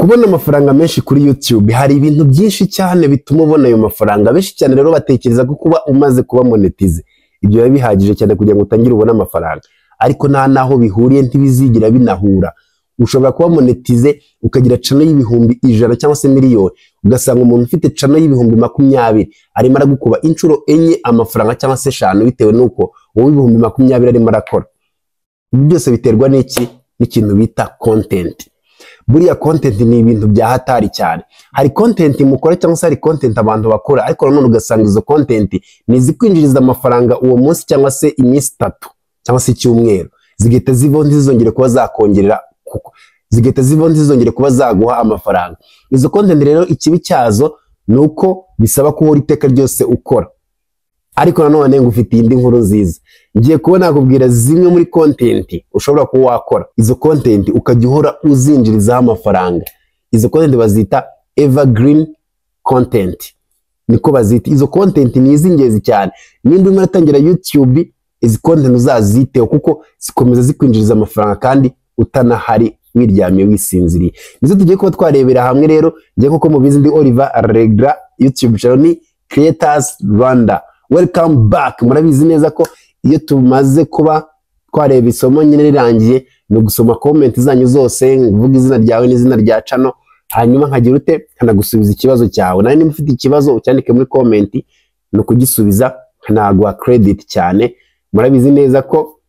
kubona amafaranga menshi kuri YouTube, hari ibintu byinshi cyane bituma ubona ayo mafaranga. Benshi cyane rero batekereza ko kuba umaze kuba monetize ibyo biba bihagije cyane kugira ngo utangire ubone amafaranga, ariko nta naho bihuriye, ntibizigira binahura. Ushobora kuba monetize ukagira channel y'ibihumbi 100 cyangwa se miliyoni, ugasanga umuntu ufite channel y'ibihumbi 20 arimo aragukuba inshuro enye amafaranga cyangwa se 5 bitewe nuko wowe ibihumbi 20 arimo arakora. Ibi byose biterwa n'iki? N'ikintu bita content. Buriya content ni ibintu bya hatari cyane. Hari content mukora cyangwa se hari content abantu bakora, ariko none ugasanga izo content ni zikwinjiriza amafaranga uwo munsi cyangwa se iminsi 3 cyangwa se icyumweru, zigahita zizongera kuba zakongerera, zigahita zizongera kuba zaguha amafaranga. Izo content rero ikibi cyazo nuko bisaba ko uhora iteka ryose ukora. Ariko nanone ngo ufite indi nkuru nziza, ngiye kubona nakubwira zimwe muri content ushobora kuba wakora. Izo content ukajya uhora uzinjirizaho amafaranga. Izo content bazita evergreen content, niko bazita. Izo content ni iz'ingenzi cyane. Nimba urimo uratangira YouTube, izi content uzaziteho kuko zikomeza zikwinjiriza amafaranga kandi utanahari, wiryamiye wisinziriye. Nizo tugiye kuba twarebera hamwe rero. Ngiye kuko mubizi ndi Oliver Regra, YouTube channel ni Creators Rwanda. Welcome back. Murabizi neza ko iyo tumaze kuba twareba isomo nyine rirangiye no gusoma comment zanyu zose, nguvuga izina ryawe n'izina rya channel, hanyuma nkagira ute nkanagusubiza ikibazo cyawe. Nawe niba ufite ikibazo ucyandike muri comment no kugisubiza, nkaguha credit cyane. Murabizi neza ko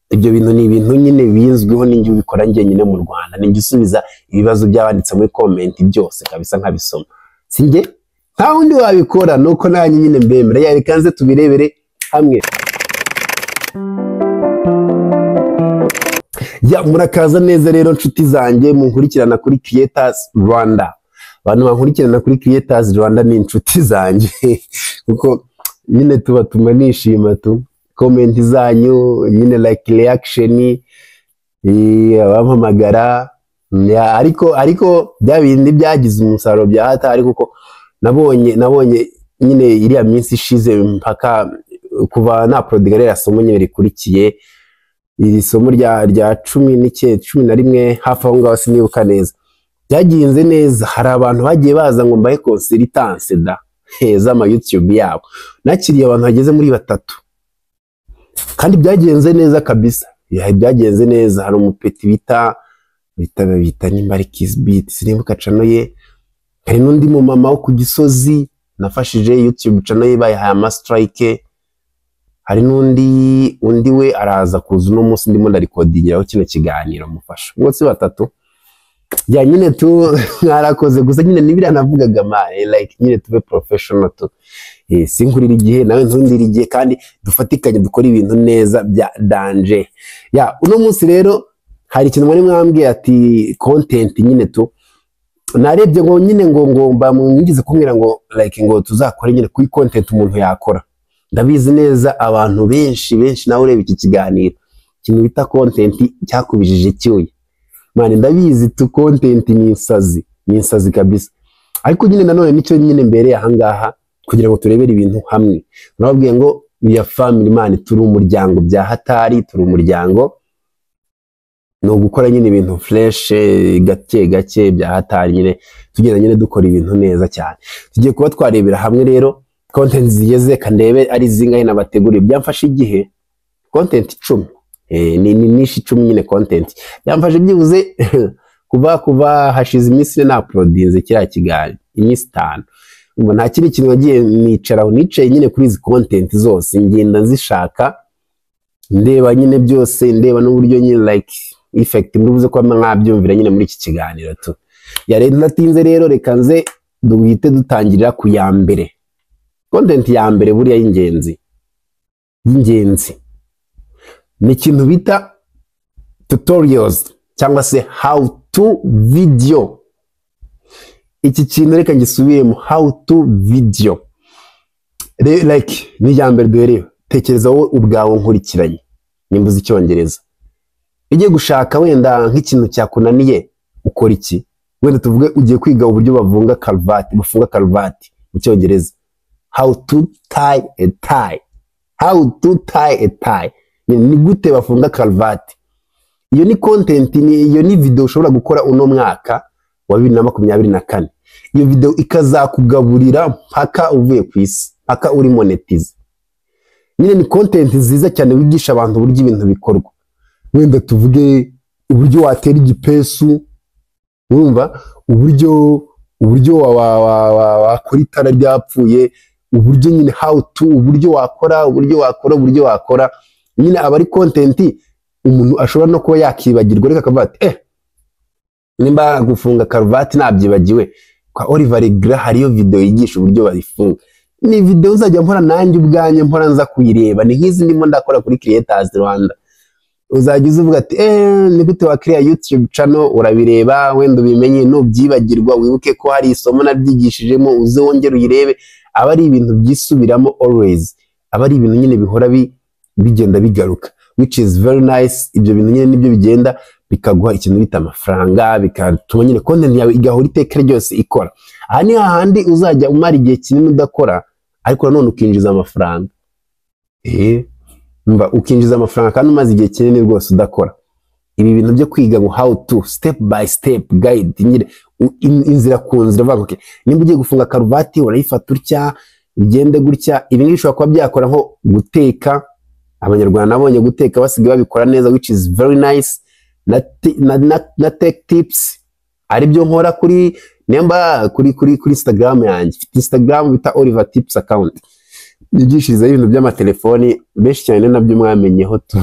ibyo bintu ni ibintu nyine bizwiho, ninjye ubikora njye nyine mu Rwanda, ninjye usubiza ibibazo by'abanditse muri comment byose kabisa nkabisoma. Sinjye nta wundi wabikora, nuko nanjye nyine mbemera. Reka nze tubirebere hamwe. Murakaza neza rero nshuti zanjye munkurikirana kuri Creators Rwanda. Abantu bankurikirana kuri Creators Rwanda ni inshuti zanjye kuko nyine tuba tumanishima tu comment zanyu, nyine like reaction, abampamagara, ariko bya bindi byagize umusaruro bya hatari kuko nabonye nyine iriya minsi ishize mpaka kuva na prodigalera somo nyine rikurikiye, iri somo rya 11 hafi aho ngaho sinibuka neza, byagenze neza. Hari abantu bagiye baza ngo mbaye consultance da z'ama YouTube yabo, nakiriye abantu bageze muri 3 kandi byagenze neza kabisa. Byagenze neza. Hari umupeti bita nimba ari Kissbeat sinibuka channel ye, hari n'undi mu mama wo ku Gisozi nafashije YouTube channel ye bayahaye ama strike, hari n'undi we araza kuza uno munsi ndimo ndarikodingiraho kino kiganiro mufasha. Mwose 3 ya nyine tu mwarakoze gusa nyine nibira navugaga like nyine tube professional tu, sinkurira igihe nawe ntundira igihe kandi dufatikanye dukora ibintu neza bya danger. Uno munsi rero hari ikintu muri mwambwiye ati content nyine tu, narebye ngo nyine ngo bamungize kumbwira ngo like ngo tuzakora nyine kuri content umuntu yakora. Ndabizi neza abantu benshi nawe ureba iki kiganiro, ikintu bita content cyakubijije cyuye mani. Ndabizi tu content ni insazi kabisa, ariko nyine nanone nicyo nyine mbere ahangaha kugira ngo turebere ibintu hamwe. Nababwiye ngo ya family man, turi umuryango bya hatari, turi umuryango no gukora nyine ibintu fresh gake bya hatari, nyine tugenda nyine dukora ibintu neza cyane. Tugiye kuba twarebera hamwe rero content zigeze kandebe ari zingahe nabateguriye. Byamfashe igihe content 10 ni nishi 10 nyine content byamfashe byibuze kuva hashize iminsi na uploadinze kiriya kigali iminsi 5. Nta kindi kintu wagiye nicaye nyine kuri izi content zose, ngenda nzishaka ndeba nyine byose, ndeba n'uburyo nyine like effect mbibuze ko mwabyumvira nyine muri iki kiganiro tu. Rero natinze rero, reka nze duhite dutangirira ku ya mbere. Content ya mbere buriya y'ingenzi ni ikintu bita tutorials cyangwa se how to video. Iki kintu reka ngisubiremo, how to video like ni ya mbere duhereye. Tekereza wowe ubwawe nkurikiranye nimbuze icyongereza, ugiye gushaka wenda nk'ikintu cyakunaniye ukora iki. Wenda tuvuge ugiye kwiga uburyo bafunga karuvati mu cyongereza, how to tie a tie. Ni gute bafunga karuvati. Iyo ni content, iyo ni video ushobora gukora uno mwaka wa 2024. Iyo video ikazakugaburira mpaka uvuye ku isi, mpaka uri monetize. Nyine ni content nziza cyane wigisha abantu uburyo ibintu bikorwa. Wenda tuvuge uburyo watera igipesu, urumva uburyo wakora itara ryapfuye, uburyo nyine how to, uburyo wakora nyine aba ari content umuntu ashobora no kuba yakibagirwa, reka akavuga ati nimba gufunga karuvati nabyibagiwe, kwa Oliver Legra hariyo video yigisha uburyo bayifunga. Ni video uzajya mpora nanjye ubwanye mpora nza kuyireba, ni nk'izi ndimo ndakora kuri Creators Rwanda. Uzajya uvuga ati ni gute wa create YouTube channel, urabireba wenda ubimenye, nubyibagirwa wibuke ko hari isomo nabyigishijemo, uze wongere uyirebe. Aba ari ibintu byisubiramo always, aba ari ibintu nyine bihora bigenda bigaruka, which is very nice. Ibyo bintu nyine nibyo bigenda bikaguha ikintu bita amafaranga, bikatuma nyine content yawe igahora iteka ryose ikora. Aha ni hahandi uzajya umara igihe kinini udakora, ariko nanone ukinjiza amafaranga. Ukinjiza amafaranga kandi umaze igihe kinini rwose udakora. Ibi bintu byo kwiga ngo how to, step by step guide, nyine inzira ku nzira, uvuga okay, nimba ugiye gufunga karuvati urayifata utya, bigende gutya. Ibi ngibi bishobora kuba byakora nko guteka. Abanyarwanda nabonye guteka basigaye babikora neza, which is very nice. Na tech tips ari byo nkora kuri Instagram yanjye. Mfite Instagram bita Oliver Tips account, nigishiriza ibintu by'amatelefoni benshi cyane nabyo mwamenyeho tu.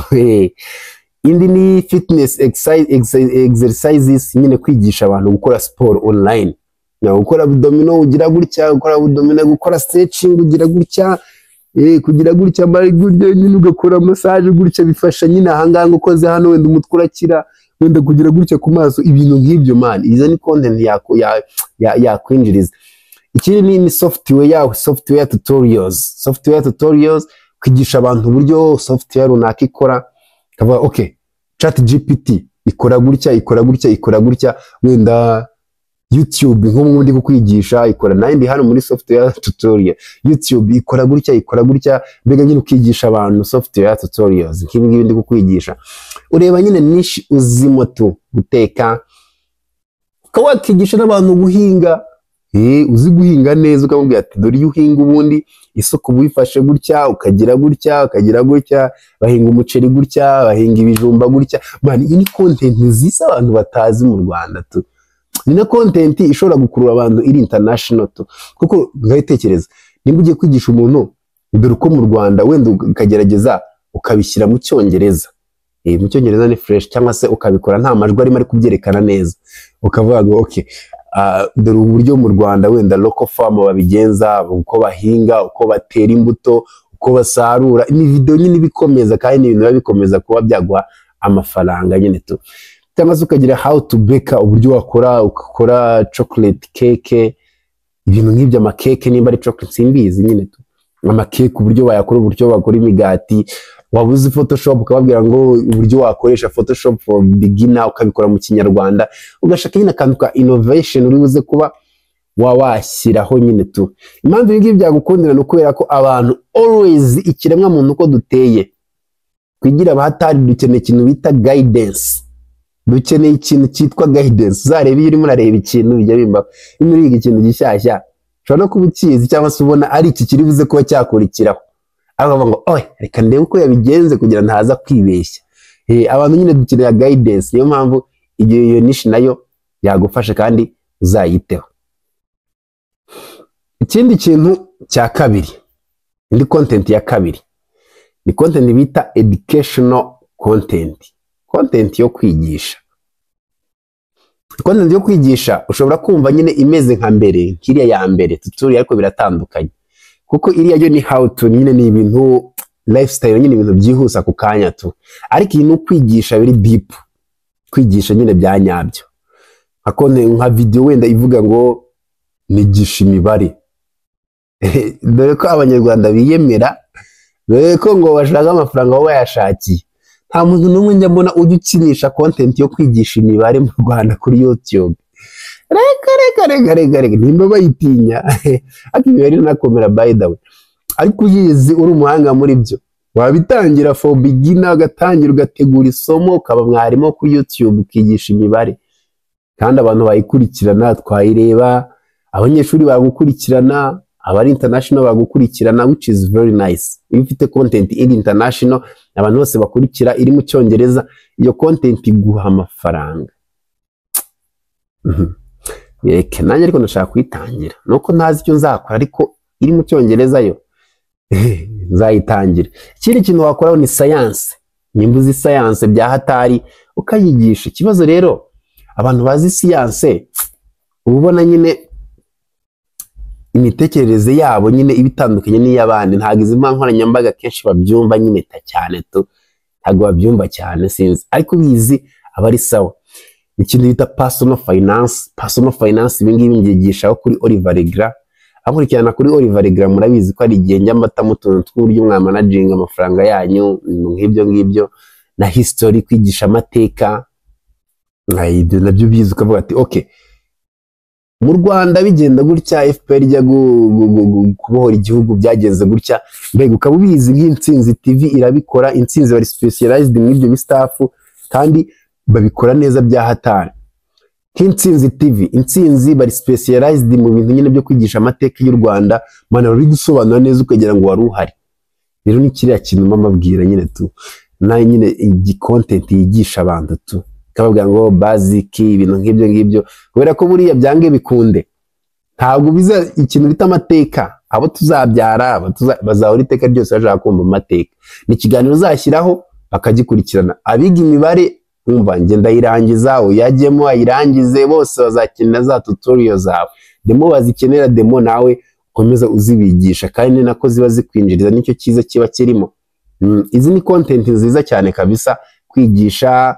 Indi ni fitness exercises, nyine kwigisha abantu gukora sport online, gukora abdomino ugira gutya, gukora stretching ugira gutya, kugira gutya bari gutya, nyine ugakora massage gutya, bifasha nyine ahangaha ukoze hano wenda umutwe urakira, wenda kugira gutya ku maso. Ibintu nk'ibyo man, izo ni content yakwinjiriza. Ikindi ni software tutorials, kwigisha abantu uburyo software runaka ikora. Kavuga okay, ChatGPT ikora gutya, wenda YouTube nko ndi kukwigisha ikora nandi hano muri software tutorial. YouTube ikora gutya, mbega nyine ukigisha abantu software tutorials. Nk'ibi ngibi ndi kukwigisha, ureba nyine niche uzimo tu, guteka, ukawakigisha n'abantu guhinga. Uzi guhinga neza, ukamubwira ati dore iyo uhinga ubundi isoko buyifashe gutya, ukagira gutya, bahinga umuceri gutya, bahinga ibijumba gutya. Man, iyi ni content nziza abantu batazi mu Rwanda tu. Ni na content ishobora gukurura abantu iri international tu, kuko ngayitekereza nimba ugiye kwigisha umuntu dore uko mu Rwanda, wenda ukagerageza ukabishyira mu Cyongereza. Mu Cyongereza ni fresh, cyangwa se ukabikora nta majwi arimo ari kubyerekana neza, ukavuga ngo okay, dore uburyo mu Rwanda wenda local farm babigenza, uko bahinga, uko batera imbuto, uko basarura. Ni video nyine bikomeza, kandi ibintu biba bikomeza kuba byaguha amafaranga nyine tu. Cyangwa se ukagira how to bake, uburyo ukora chocolate cake, ibintu nk'ibyo, amakeke nimba ari chocolate simbizi nyine tu, amakeke uburyo bayakora, uburyo bakora imigati. Wabuze Photoshop ukababwira ngo uburyo wakoresha Photoshop for beginner, ukabikora mu Kinyarwanda, ugashaka nyine akantu ka innovation uri buze kuba washyiraho nyine tu. Impamvu ibi ngibi byagukundira no kubera ko abantu always, ikiremwa muntu uko duteye, kwigira abahatari dukeneye ikintu bita guidance. Dukeneye ikintu cyitwa guidance. Uzareba iyo urimo urareba ikintu bijya bimba, iyo uriga ikintu gishyashya ushobora no kuba ukizi, cyangwa se ubona ari iki kiri buze kuba cyakurikiraho, abavuga ngo reka ndebe uko yabigenze kugira ntaza kwibeshya. Abantu nyine dukeneye guidance. Niyo mpamvu iyo niche nayo yagufasha kandi uzayiteho. Ikindi kintu cya kabiri, indi content ya kabiri, ni content bita educational content yo kwigisha. Content yo kwigisha ushobora kumva nyine imeze nka mbere, nkiriya ya mbere tutorial, ariko biratandukanye, kuko iriya yo ni how to, nyine ni ibintu lifestyle, nyine ibintu byihusa ku kanya tu. Ariko iyi ni kwigisha biri deep, kwigisha nyine bya nyabyo. Nka video wenda ivuga ngo nigisha imibare. Dore ko Abanyarwanda biyemera, dore ko ngo bashaka amafaranga aho bayashakiye. Nta muntu n'umwe njya mbona ujya ukinisha content yo kwigisha imibare mu Rwanda kuri YouTube. Reka nimba bayitinya. Ariko imibare nakomera by the way. Ariko uyizi uri umuhanga muri byo, wabitangira for beginner, ugatangira ugategura isomo, ukaba mwarimu kuri YouTube ukigisha imibare. kandi abantu bayikurikirana twayireba, abanyeshuri bagukurikirana, abari international bagukurikirana, which is very nice. Iyo ufite content iri international abantu bose bakurikira iri mu cyongereza, iyo content iguha amafaranga. Yeke nanjye ariko ndashaka kwitangira, nuko ntazi icyo nzakora, ariko iri mu cyongereza yo nzayitangira. Ikindi kintu wakoraho ni science, nimba uzi science bya hatari ukayigisha. Ikibazo rero abantu bazi science ubona nyine imitekerereze yabo nyine ibitandukanye n'iy'abandi, ntabwo izi nkoranyambaga kenshi babyumva nyine cyane tu, ntabwo babyumva cyane sinzi, ariko bizi aba ari sawa. Ikintu bita personal finance ibi ngibi mbyigishaho kuri Oliver Legra. Akurikirana kuri Oliver Legra murabizi ko ari igihe njya mbata mutuntu tw'uburyo mwamanaging amafaranga yanyu nk'ibyo na history, kwigisha amateka ibyo nabyo bizi, ukavuga ati okay, mu Rwanda bigenda gutya, FPR ijya kubohora igihugu byagenze gutya, mbega ukaba ubizi. Nk'Intsinzi TV irabikora, Intsinzi bari specialized mu ibyo bistafu kandi babikora neza bya hatari. Nk'Intsinzi TV, Intsinzi bari specialized mu bintu nyine byo kwigisha amateka y'u Rwanda, mana bari gusobanura neza ukagira ngo wari uhari. Rero ni kiriya kintu mamabwira nyine tu, nayo nyine content yigisha abantu tu, kababwira ngo basic ibintu nk'ibyo, kubera ko buriya byange bikunde ntabwo biza ikintu bita amateka. Abo tuzabyara bazahora iteka ryose bashaka kumva amateka. Ni ikiganiro uzashyiraho bakagikurikirana. Abiga imibare umva nge ndayirangiza, uyajyemo ayirangize, bose bazakenera za tutorial zawe. Demo bazikenera, demo nawe ukomeza uzibigisha, kandi nako ziba zikwinjiriza, nicyo cyiza kiba kirimo. Izi ni content nziza cyane kabisa, kwigisha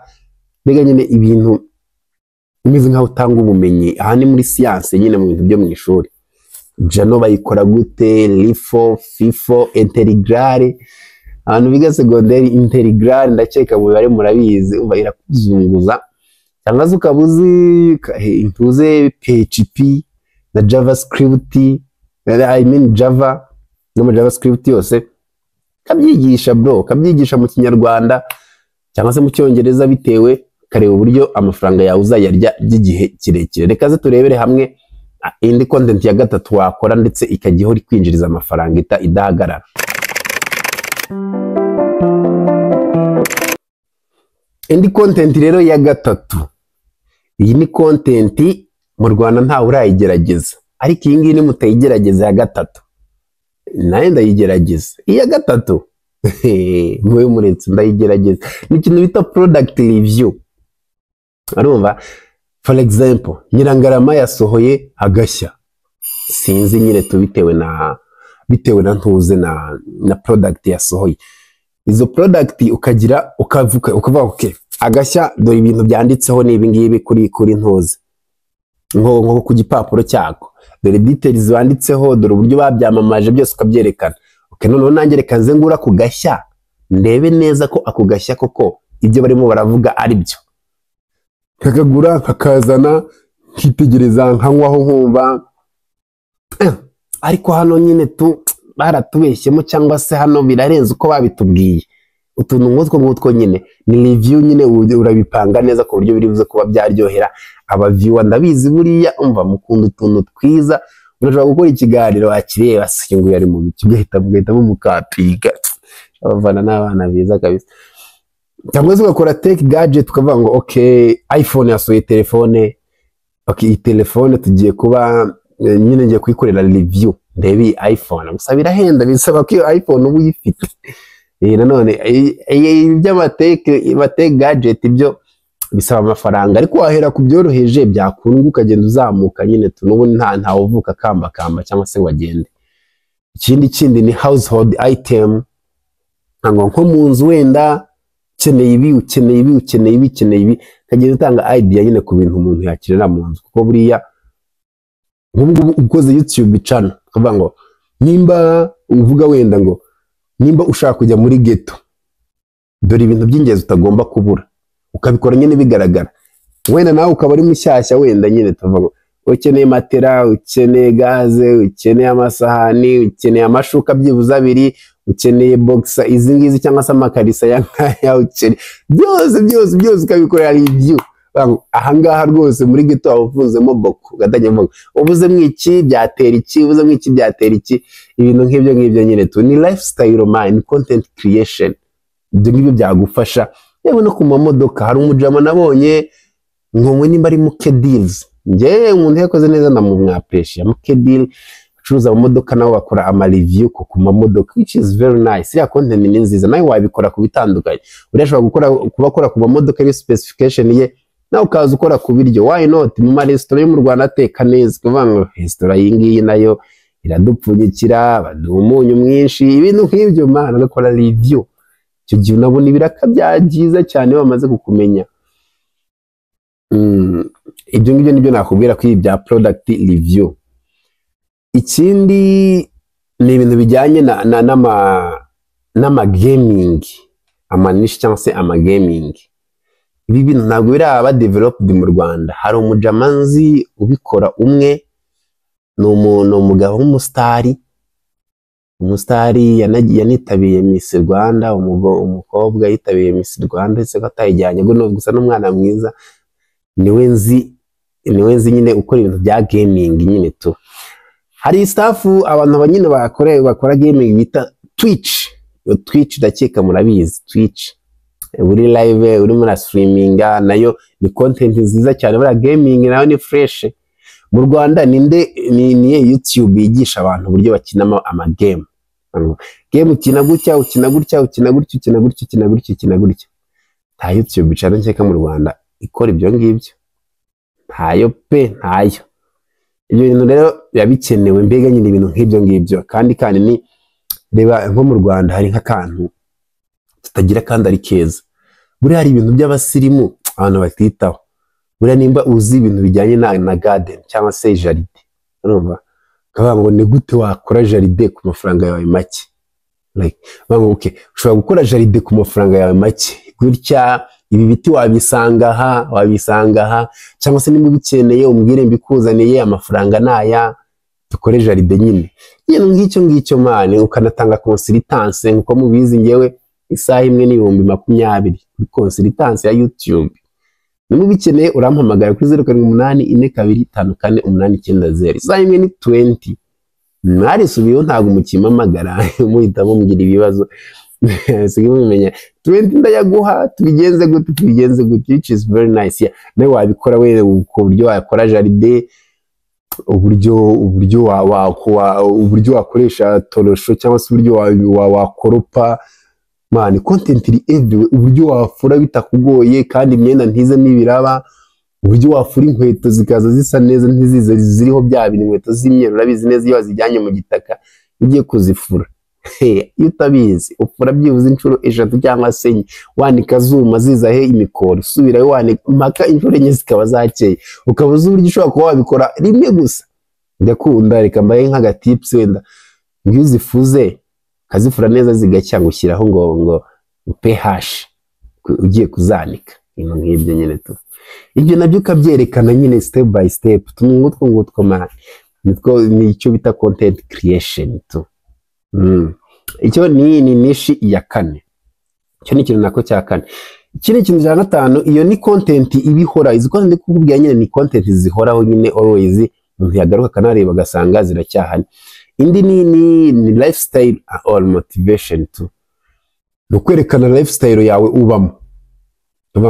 mbega nyine ibintu umeze nkaho utanga ubumenyi. Aha ni muri science nyine mu bintu byo mu ishuri. Jano bayikora gute, LIFO, FIFO, integral. Abantu biga secondaire integral ndakeka mu bari murabizi, umva irakuzunguza. Cyangwa se ukabuzi intuze PHP na JavaScript, I mean Java no JavaScript yose kabyigisha bro, kabyigisha mu Kinyarwanda cyangwa se mu Cyongereza, bitewe kareba uburyo amafaranga yawe uzayarya by'igihe kirekire. Reka ze turebere hamwe indi content ya gatatu wakora ndetse ikajyaho iri kwinjiriza amafaranga idahagarara. Indi content rero ya gatatu, iyi ni content mu Rwanda ntawe urayigerageza, ariko iyi ngiyi ni mutayigerageza ya gatatu, nayo ndayigerageza. Iya gatatu mwe muretse ndayigerageza, ni ikintu bita product review. Arumva, for example Nyirangarama yasohoye agashya, sinzi nyine tubitewe na ntuze na product yasohoye. Izo product ukagira ukavuga okay, agashya dore ibintu byanditseho ni ibi ngibi kuri ntuze nko ku gipapuro cyako, dore details banditseho, dore uburyo babyamamaje byose ukabyerekana. Okay, noneho nanjye reka nze ngura ku gashya ndebe neza ko ako gashya koko ibyo barimo baravuga ari byo. Kakagura kakazana nkitegereza nkanywaho nkumva ariko hano nyine baratubeshyemo, cyangwa se hano birarenze uko babitubwiye. Utuntu nk'utwo nyine ni review nyine, urabipanga neza ku buryo biri buze kuba byaryohera abaviewer. Ndabizi buriya umva mukunda utuntu twiza, urashobora gukora ikiganiro wakireba singuye ari mu biki ugahita mukapiga, abavana n'abana biza kabisa. Cyangwa se ugakora tech gadget ukavuga ngo okay, iPhone yasohoye telefone, okay, iyi telefone tugiye kuba nyine ngiye kuyikorera review, ndebe iPhone gusa birahenda, bisaba ko iyo iPhone uba uyifite. Nanone iby'amatech gadget ibyo bisaba amafaranga, ariko wahera ku byoroheje byakundwa ukagenda uzamuka nyine tunubundi nta uvuka kamba cyangwa se wagende. Ikindi ni household item, nko mu nzu wenda ukeneye ibi, kagenda utanga idea nyine ku bintu umuntu yakirira mu nzu. Kuko buriya nk'ubwo ukoze YouTube channel ukavuga ngo nimba uvuga wenda ngo nimba ushaka kujya muri ghetto, dore ibintu by'ingenzi utagomba kubura, ukabikora nyine bigaragara. Wenda nawe ukaba ari mushyashya, wenda nyine tuvuga ngo ukeneye matera, ukeneye gaze, ukeneye amasahani, ukeneye amashuka byibuze 2, ukeneye boxer izi ngizi cyangwa se amakarisa ya nkaya, ukeneye byose ukabikorera review. ahangaha rwose muri gito wavuzemo boko gatanye mvuga uvuze mwiki byatera iki uvuze mwiki byatera iki ibintu nk'ibyo nyine tu ni lifestyle man content creation ibyo ngibyo byagufasha yewe no ku mamodoka hari umujama nabonye nkomwe nimba ari muke deals nge umuntu yakoze neza ndamumwapresha muke deal ucuruza amamodoka nabo bakora ama review ku mamodoka which is very nice ya content ni nziza nawe wabikora ku bitandukanye urashobora kubakora ku mamodoka ari specification ye nawe ukaza ukora ku biryo why not mu ma restaurant yo mu Rwanda ateka neza kuvuga ngo restaurant yingiyi nayo iradupfunyikira baduha umunyu mwinshi ibintu nk'ibyo mana agakora review icyo gihe unabona ibiraka byagiza cyane bamaze kukumenya ibyo ngibyo nibyo nakubwira ko ibya product review. Ikindi ni ibintu bijyanye n'ama gaming amanishi cyangwa se ama gaming. Ibi bintu ntabwo biraba developed mu Rwanda. Hari umujamanzi ubikora umwe ni umugabo w'umusitari yanitabiye Miss Rwanda, umukobwa yitabiye Miss Rwanda ndetse ko atayijyanye gusa n'umwana mwiza. Niwe nzi nyine ukora ibintu bya gaming nyine tu. Hari staff abantu nyine bakora gaming bita Twitch ndakeka murabizi Twitch. Uri live uri muri streaminga nayo ni content nziza cyane bura gaming nayo ni fresh. Mu Rwanda ni YouTube yigisha abantu uburyo bakina ama game. Game ukina gutya. Ta YouTube cyane nkeka mu Rwanda ikora ibyo ngibyo. Ntayo. Ibyo bintu rero yabikenewe mbega nyine ibintu nk'ibyo ngibyo kandi ni reba nko mu Rwanda hari nk'akantu tutagira kandi ari keza. Buri hari ibintu by'abasirimu abantu batitaho. Buri nimba uzi ibintu bijyanye na garden cyangwa se jaride. Urumva? Kavuga ngo ni gute wakora jaride ku mafaranga yawe make. Like bango okay, ushobora gukora jaride ku mafaranga yawe make. Gutya ibi biti wabisanga aha cyangwa se nimba bikeneye umbwire mbikuzaniye amafaranga naya dukore jaride nyine. Ibintu ngicyo mane ukanatanga consultance nkuko mubizi ngewe isaha imwe ni 20,000 kuri consultance ya YouTube. Nimba bikeneye urampamagara kuri 0884254890. Isaha imwe ni 20. Mwari subiyo ntago mukimamagara muhita mumbwira ibibazo. Sigiye mumenya 20 ndayaguha tubigenze gute which is very nice. Yeah. Nawe wabikora wewe uko buryo wakora jaride uburyo wakoresha torosho cyangwa se uburyo wakoropa man content iri everywhere. Uburyo wafura bitakugoye kandi imyenda ntize n'ibiraba. Uburyo wafura inkweto zikaza zisa neza ntizize ziriho bya bintu inkweto z'imyeru urabizi neza iyo wazijyanye mu gitaka ugiye kuzifura. Iyo utabizi ufura byibuze inshuro 3 cyangwa 4 wanika zuma zizahe imikoro subirayo wanika mpaka inshuro 4 zikaba zakeye ukabuza uburyo ushobora kuba wabikora rimwe gusa. Ndakunda reka mbaye nk'aga tips wenda ngiyo zifuze kazifura neza zigacya ngushyiraho ngo pH ugiye kuzanika ibintu nk'ibyo nyine tu. Ibyo nabyo ukabyerekana nyine step by step ngutwo man ni icyo bita content creation tu. Icyo ni nishi ya 4. Icyo ni ikintu nako cya 4. Ikindi kintu cya 5 iyo ni content ibihora. Izi content kukubwira nyine ni content zihoraho nyine always umuntu yagaruka kanareba gasanga ziracyahari. Indi ni lifestyle or motivation tu. Nukwerekana lifestyle yawe ubamo.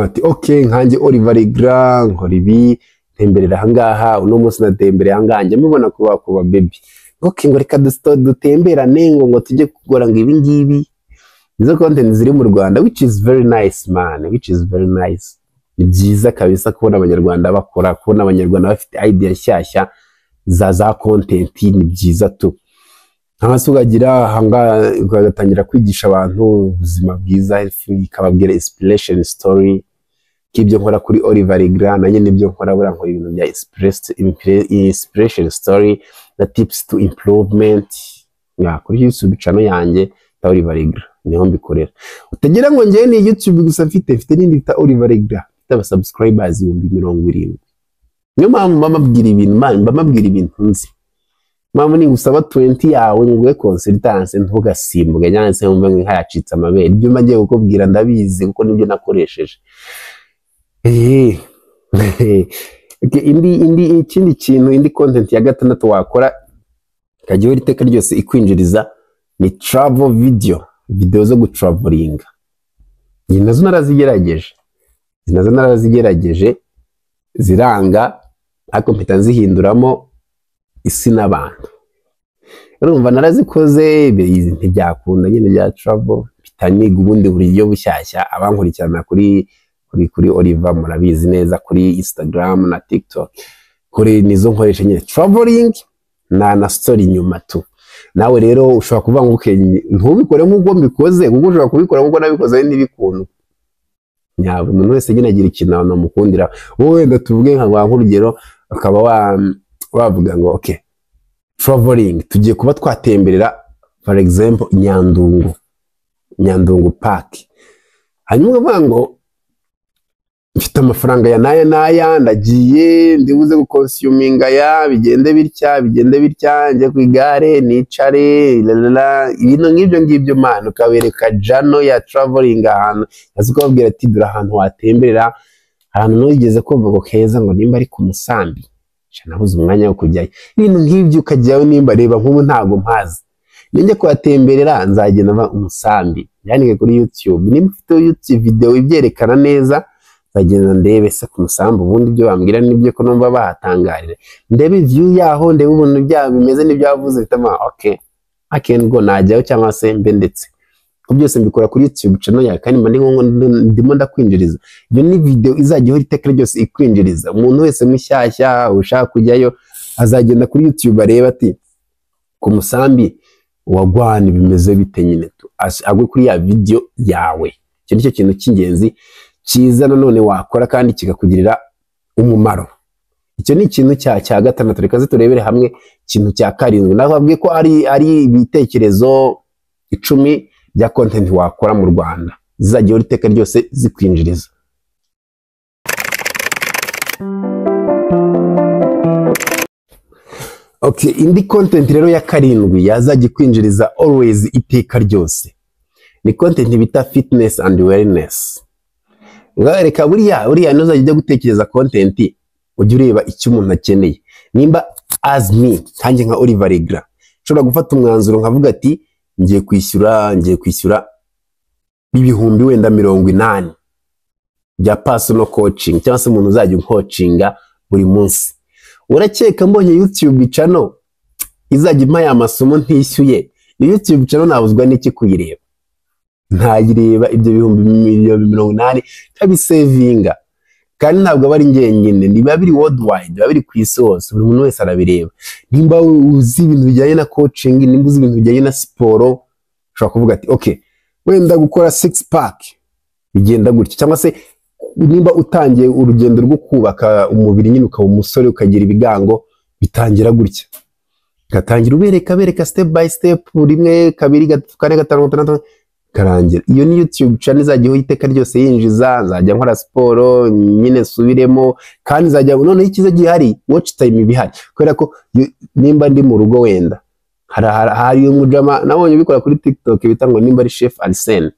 Ati okay nkanjye Oliver Legra nkora ibi temberera hangaha uno munsi natemberera hangaha njye mubona kuba baby. Okay ngo reka dutemberane ngo tujye kugora ngo ibi ngibi. Izo content ziri mu Rwanda which is very nice man, which is very nice. Ni byiza kabisa kubona abanyarwanda bakora, kubona abanyarwanda bafite idea nshyashya za content ni byiza tu. Nk'abasugagira hanga ugatangira kwigisha abantu ubuzima bwiza ikababwira inspiration story k'ibyo nkora kuri Oliver Legra nanye nibyo nkora bura nkora ibintu bya inspiration story na tips to improvement kuri YouTube channel yanjye ta Oliver Legra niho mbikorera. Utagira ngo njye ni YouTube gusa mfite n'indi ta Oliver Legra ta subscribers 70,000. Niyo mpamvu mbabwira ibintu nzi. Mama ni gusaba 20 yawe nguye consultance ntugasimbwe cyangwa se wumva nkayacitse amabere. Ibyo mbagiye kukubwira ndabizi kuko nibyo nakoresheje. Okay, ikindi kintu, indi content ya gatandatu wakora ikajya iteka ryose ikwinjiriza ni travel video zo gutravelinga. Iyi nazo narazigerageje ziranga, ariko mpita nzihinduramo isi n'abantu. Urumva narazikoze ntibyakunda nyine bya travel, bitaniga ubundi buryo bushyashya. Abankurikirana kuri Oliver murabizi neza, kuri Instagram na TikTok, kuri nizo nkoresha nyine traveling na story nyuma tu. Nawe rero ushobora kuvuga ngo ntubikore nk'uko mbikoze, kuko ushobora kubikora nk'uko nabikoze ntibikunda. Nyabwo umuntu wese nyine agira ikintu anamukundira. Wowe wenda tuvuge nk'urugero, akaba wavuga ngo okay, traveling tugiye kuba twatemberera for example Nyandungu Park, hanyuma uvuga ngo mfite amafaranga ya naya ndagiye ndibuze gukonsuminga ya bigende bitya njye ku igare nicare ibintu ngibyo man, ukabereka jano ya traveling ahantu azi kubabwira ati dura ahantu watemberera, ahantu nugeze kumva ngo keza ngo nimba ari ku Musambi nabuze umwanya wo kujyayo. Ibintu ngibyo ukajyayo, nimba reba nk'ubu ntago mpazi, njye kuhatemberera nzagenda mva Umusambi yanike kuri YouTube, nimba ufite YouTube video ibyerekana neza bagenda ndebe se ku Musambi ubundi ibyo bambwira nibyo ko numva bahatangarira, ndebe view yaho, ndebe ubuntu bya bimeze n'ibyo yavuze, bitama okay I can go najyayo cyangwa se mbe ndetse byose mbikora kuri YouTube channel ya kandi ndimo ndakwinjiriza. Iyo ni video izajya ihora iteka ryose ikwinjiriza. Umuntu wese mushyashya ushaka kujyayo azagenda kuri YouTube areba ati ku Musambi wagwana bimeze bite nyine tu, agwe kuri ya video yawe. Icyo nicyo kintu cy'ingenzi cyiza nanone wakora kandi kikakugirira umumaro. Icyo ni ikintu cya gatandatu. Reka turebere hamwe ikintu cya karindwi. Nababwiye ko ari ibitekerezo 10 bya content wakora mu Rwanda zizajya iteka ryose zikwinjiriza. Okay, indi content rero ya karindwi yazajya kwinjiriza always iteka ryose ni content bita fitness and wellness. Reka buriya ntuzajya gutekereza content ujye ureba icyo umuntu akeneye. Nimba as me kanjye nka Oliver Regra nshobora gufata umwanzuro nkavuga ati ngiye kwishyura ibihumbi wenda 80 bya personal coaching, cyangwa se umuntu uzajya coachinga buri munsi. Urakeka mbonye YouTube channel izajya impa ya masomo ntishyuye? YouTube channel nabuzwa n'iki kuyireba? Ntayireba ibyo bihumbi 80 kabisevinga, kandi ntabwo bari njyenyine, niba biri worldwide, biba biri ku isi hose, buri muntu wese arabireba. Nimba uzi ibintu bijyanye na coaching, nimba uzi ibintu bijyanye na siporo, ushobora kuvuga ati okay wenda gukora 6 pack bigenda gutya, cyangwa se nimba utangiye urugendo rwo kubaka umubiri nyine ukaba umusore ukagira ibigango bitangira gutya, gatangira ubereka step by step, 1 2 3 4 5 6 karangira. Iyo ni YouTube channel izajya iteka ryose yinjiza, nzajya nkora siporo nyine subiremo, kandi nzajya none ikiza gihari watch time bihari, kubera ko nimba ndi mu rugo wenda hari umujama nabonye bikora kuri TikTok bita ngo nimba ari Chef Arsene,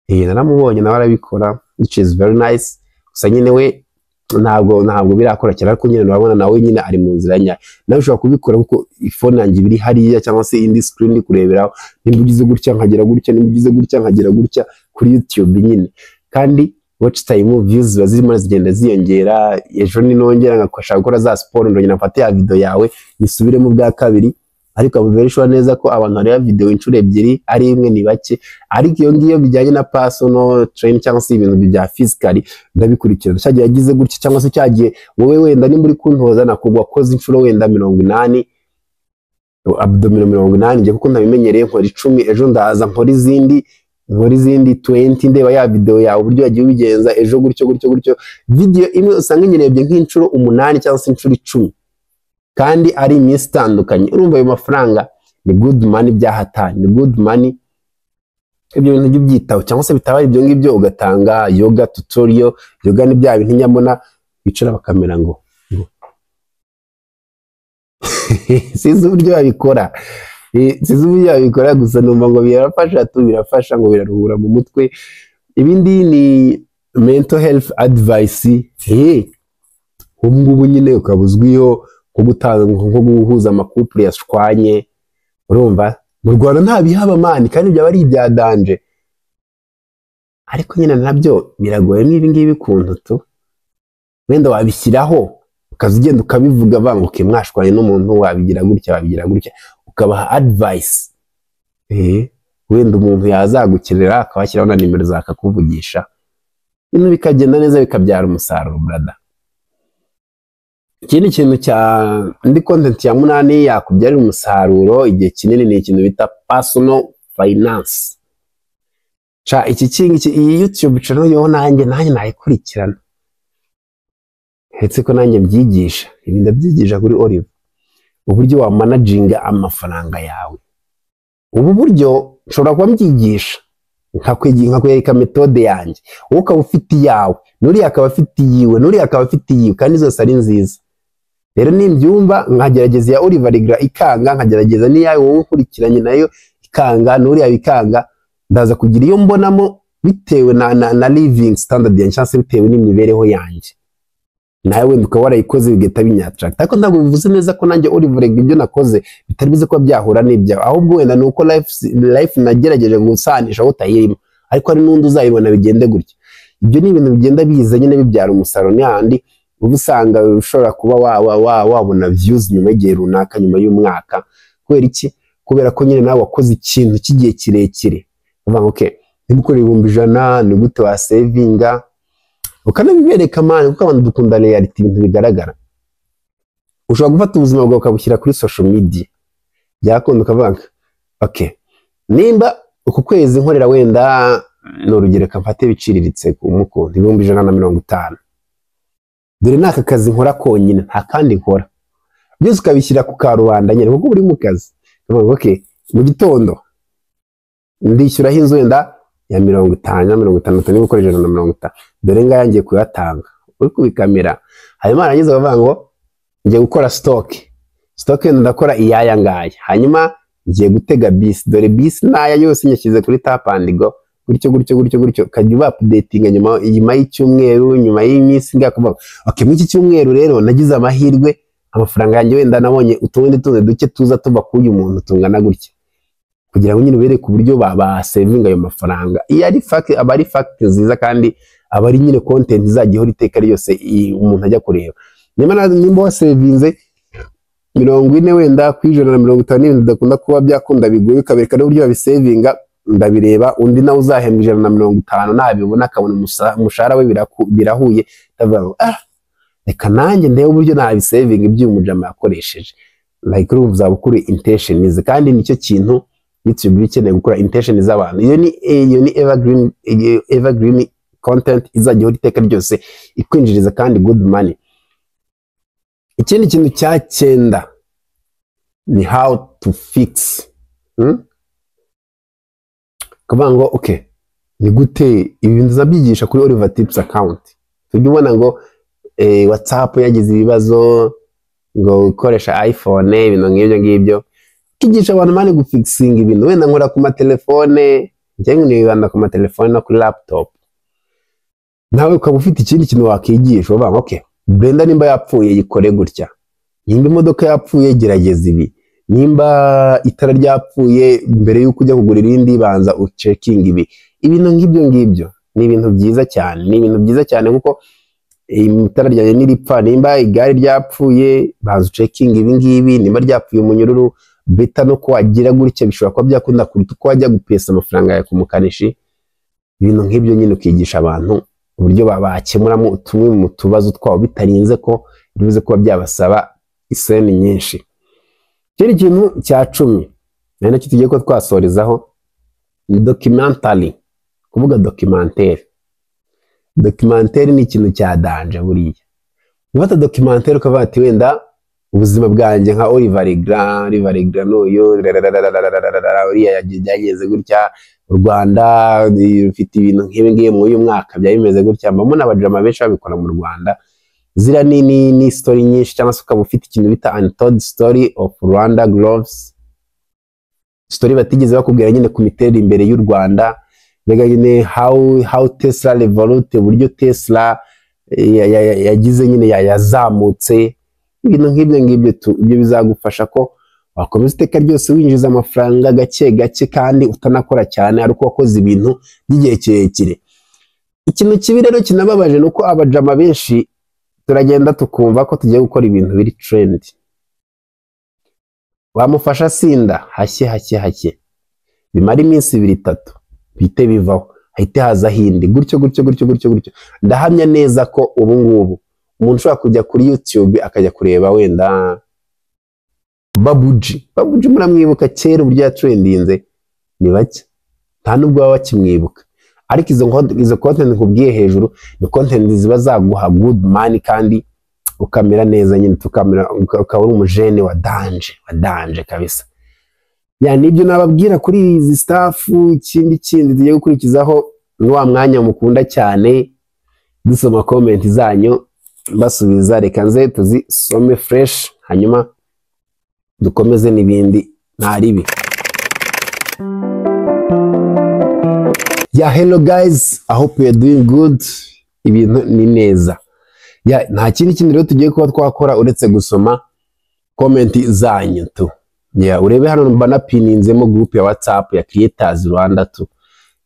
naramubonye nawe arabikora, which is very nice. Gusa nyine we ntabwo birakora cyane, ariko nyine urabona nawe nyine ari mu nzira nya. Nawe ushobora kubikora kuko iphone yanjye biri hariya, cyangwa se indi screen ndi kureberaho, nimba ugize gutya nkagira gutya, nimba ugize gutya nkagira gutya kuri YouTube nyine. Kandi watch time views bazirimo zigenda ziyongera. Ejo ninongera ngakosha gukora za sport ndongera mfate ya video yawe nisubiremo bwa kabiri, ariko abuverishwa neza ko abantu bareba video inshuro 2 ari imwe ni bake. Ariko iyo ngiyo bijyanye na personal training cyangwa se ibintu bya physically ndabikurikirana, cyagiye yagize gutya, cyangwa se cyagiye wowe wenda ni muri kuntoza nakugwa koze inshuro wenda 80 abdominal 80 ngiye kuko ndabimenyereye nkora 10, ejo ndaza nkora izindi 20 ndeba ya video yawe uburyo yagiye ubigenza ejo gutyo. Video imwe usanga nyirebye nk'inshuro 8 cyangwa se inshuro 10, kandi ari iminsi itandukanye. Urumva ayo mafaranga ni good money byahatanye, ni good money. Ibyo bintu by'byitaho, cyangwa se bitaba ibyo ngibyo ugatanga yoga tutorial. Yoga ni bya bintu nyamona bicara bakamera ngo sizi uburyo babikora, gusa numva ngo birafasha ngo biraruhura mu mutwe. Ibindi ni mental health advice. ubu ngubu nyine ukaba uzwiho nko gutanga nko guhuza amakupure yashwanye. Urumva mu Rwanda nta bihaba mani, kandi byaba ari ibya danje, ariko nyine nabyo biragoye n'ibi ngibi kuntu tu wenda wabishyiraho ukaza ugenda ukabivuga banguke mwashwanye n'umuntu wabigira gutya ukabaha advice, wenda umuntu yazagukenera akabashyiraho na nimero zakakuvugisha, ibintu bikagenda neza bikabyara umusaruro brother. Ikindi kintu cya indi content ya 8 yakubyarira umusaruro igihe kinini ni ikintu bita personal finance. Iyi YouTube channel yo nanjye nayikurikirana, hetse ko nanjye mbyigisha, ibi ndabyigisha kuri Olive, uburyo wa managinga amafaranga yawe. Ubu buryo nshobora kuba mbyigisha nkakwereka metode yanjye, wowe ukaba ufite iyawe, nuri akaba afite iyiwe, kandi zose ari nziza. Rero nimbyumva nkagerageza ya Olive Rigra ikanga, nkagerageza n'iyawe wowe ukurikiranye nayo ikanga, nuri yabikanga, ndaza kugira iyo mbonamo bitewe na living standard yanjye cyangwa se bitewe n'imibereho yanjye, nawe wenda ukaba warayikoze bigahita binyattract. Ariko ntabwo bivuze neza ko nanjye Olive Rigra ibyo nakoze bitari bize ko byahura n'ibyawe, ahubwo wenda nuko life nagerageje gusanisha aho utayirimo, ariko hari n'undi uzayibona bigende gutya. Ibyo ni ibintu bigenda biza nyine bibyara umusaruro, n'ahandi uba usanga ushobora kuba wabona views nyuma y'igihe runaka, nyuma y'umwaka. Kubera iki? Kubera ko nyine nawe wakoze ikintu cy'igihe kirekire, uvuga ngo okay, nibukore 100 ni gute wa savinga, ukanabibereka mani, kuko abantu dukunda reality, ibintu bigaragara. Ushobora gufata ubuzima bwawe ukabushyira kuri social media, byakunda ukavuga okay, nimba uku kwezi nkorera wenda n'urugero kamfate biciriritse ku mukundi 150, dore naka kazi nkora konyine nta kandi nkora, byose ukabishyira ku karubanda nyine kuko uri mu kazi. Okay, mu gitondo ndishyuraho inzu wenda ya 50 niba ukora 150, dore ngaya ngiye kuyatanga, uri kubikamera. Hanyuma arangiza bavuga ngo ngiye gukora stock wenda ndakora iyaya ngaya, hanyuma ngiye gutega bisi, dore bisi naya yose nyashyize kuri tap and go, gutyo kajya uba updating nyuma y'icyumweru, nyuma y'iminsi ngakuvuga okay, muri iki cyumweru rero nagize amahirwe, amafaranga yanjye wenda nabonye utundi duke tuza tuva k'uyu muntu tungana gutya, kugira ngo nyine ubereke uburyo ba saving ayo mafaranga. Iyo ari fact, aba ari fact nziza, kandi aba ari nyine content izajya ihora iteka ryose umuntu ajya kureba. Nimba wasavinze 40 wenda ku 150 n'ibintu udakunda kuba byakunda bigoye, ukabereka n'uburyo babisavinga, ndabireba. Undi nawe uzahembwa 150 nabibona akabona umushahara we birahuye, ndavuga reka nanjye ndebe uburyo nabisavinga ibyo umujama yakoresheje. Like urumva uzabukure intentions, kandi nicyo kintu YouTube ikeneye gukora, intentions z'abantu. Iyo ni evergreen content izajya ihora iteka ryose ikwinjiriza kandi good money. Ikindi kintu cya 9 ni how to fix. Kuvuga ngo okay, ni gute ibintu zabyigisha kuri Oliver Tips account. Tujye ubona ngo WhatsApp yagize ibibazo, ngo ukoresha iPhone, ibintu ngibyo kigisha abantu mani gufixing ibintu. Wenda nkora ku matelefone, njye nibanda ku matelefone no kuri laptop, nawe ukaba ufite ikindi kintu wakigisha. Uvuga okay, Brenda nimba yapfuye yikore gutya, nimba imodoka yapfuye gerageza ibi, nimba itara ryapfuye mbere yuko ujya kugura irindi banza uchecking ibi. Ibintu ngibyo ni ibintu byiza cyane, kuko itara ryanjye niripfa, nimba igare ryapfuye banza uchecking ibi ngibi, nimba ryapfuye umunyururu beta no kwagira gutya bishobora kuba byakunda kuruta uko wajya gupesa amafaranga ya kumukanishi. Ibintu nk'ibyo nyine ukigisha abantu uburyo bakemuramo tumwe mu tubazo twabo bitarinze ko bivuze ko byabasaba iseni nyinshi. Ikindi kintu cya 10 nacyo tugiye ko twasorezaho ni documentary. Kuvuga documentaire ni ikintu cya danje buriya. Ufata documentaire ukavuga ati wenda ubuzima bwanjye nka Oliver Rigra n'uyu uriya yageze gutya, u Rwanda rufite ibintu nk'ibi ngiye mu uyu mwaka byari bimeze gutya. Mbona abajama benshi babikora mu Rwanda, zira ni story nyinshi, cyangwa se ukaba ufite ikintu bita untold story of Rwanda Gloves, story batigeze bakubwira nyine ku miterere imbere y'u Rwanda, mbega nyine how Tesla revolute, uburyo Tesla yagize nyine yazamutse, ibintu nk'ibyo ngibyo ibyo bizagufasha ko wakomeza iteka ryose winjiza amafaranga gake gake kandi utanakora cyane ariko wakoze ibintu by'igihe kirekire. Ikintu kibi rero kinababaje nuko abajama benshi turagenda tukumva ko tugiye gukora ibintu biri trend, wamufasha sinda hashye bimara iminsi 2-3 bite bivaho, hahite haza hindi gutyo. Ndahamya neza ko ubu ngubu umuntu ushobora kujya kuri YouTube akajya kureba wenda Babuji muramwibuka kera uburyo yatrendinze, ni bake nta nubwo baba bakimwibuka, ariko izo content nkubwiye hejuru ni content ziba zaguha good money kandi ukamera neza nyine, ukaba uri umujene wa danje kabisa. Yani ibyo nababwira kuri izi staff. Ikindi tugiye gukurikizaho ni wa mwanya mukunda cyane dusoma comment zanyu basubiza, reka nze tuzisome fresh hanyuma dukomeze n'ibindi ntaribi. Hello guys, I hope you are doing good. Ibintu ni neza. Nta kindi rero tugiye kuba twakora uretse gusoma comment zanyu tu. Urebe hano banapininzemo group ya WhatsApp ya Creators Rwanda tu.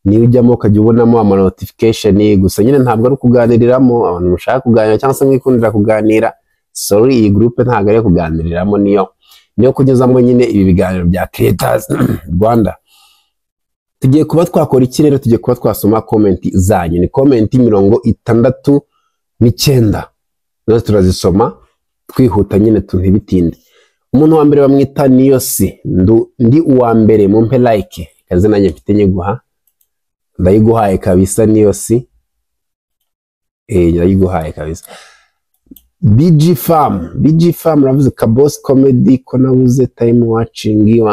Niyo ujyamo ukajya ubonamo ama notification, gusa nyine ntabwo ari kuganiriramo abantu mushaka kuganira cyangwa se mwikundira kuganira. Sorry, iyi group ntabwo ari kuganiriramo, niyo kugezamo nyine ibi biganiro bya Creators Rwanda. Tugiye kuba twakora iki rero? Tugiye kuba twasoma comment zanyu. Ni comment 69 nazo turazisoma twihuta nyine ntibitinde. Umuntu wa mbere bamwita Niyosi, ndi uwa mbere mumpe like, kaze nanjye mfite nyiguha, ndayiguhaye kabisa Niyosi, ndayiguhaye kabisa. BG Farm ravuze ka boss comedy ko nabuze time watching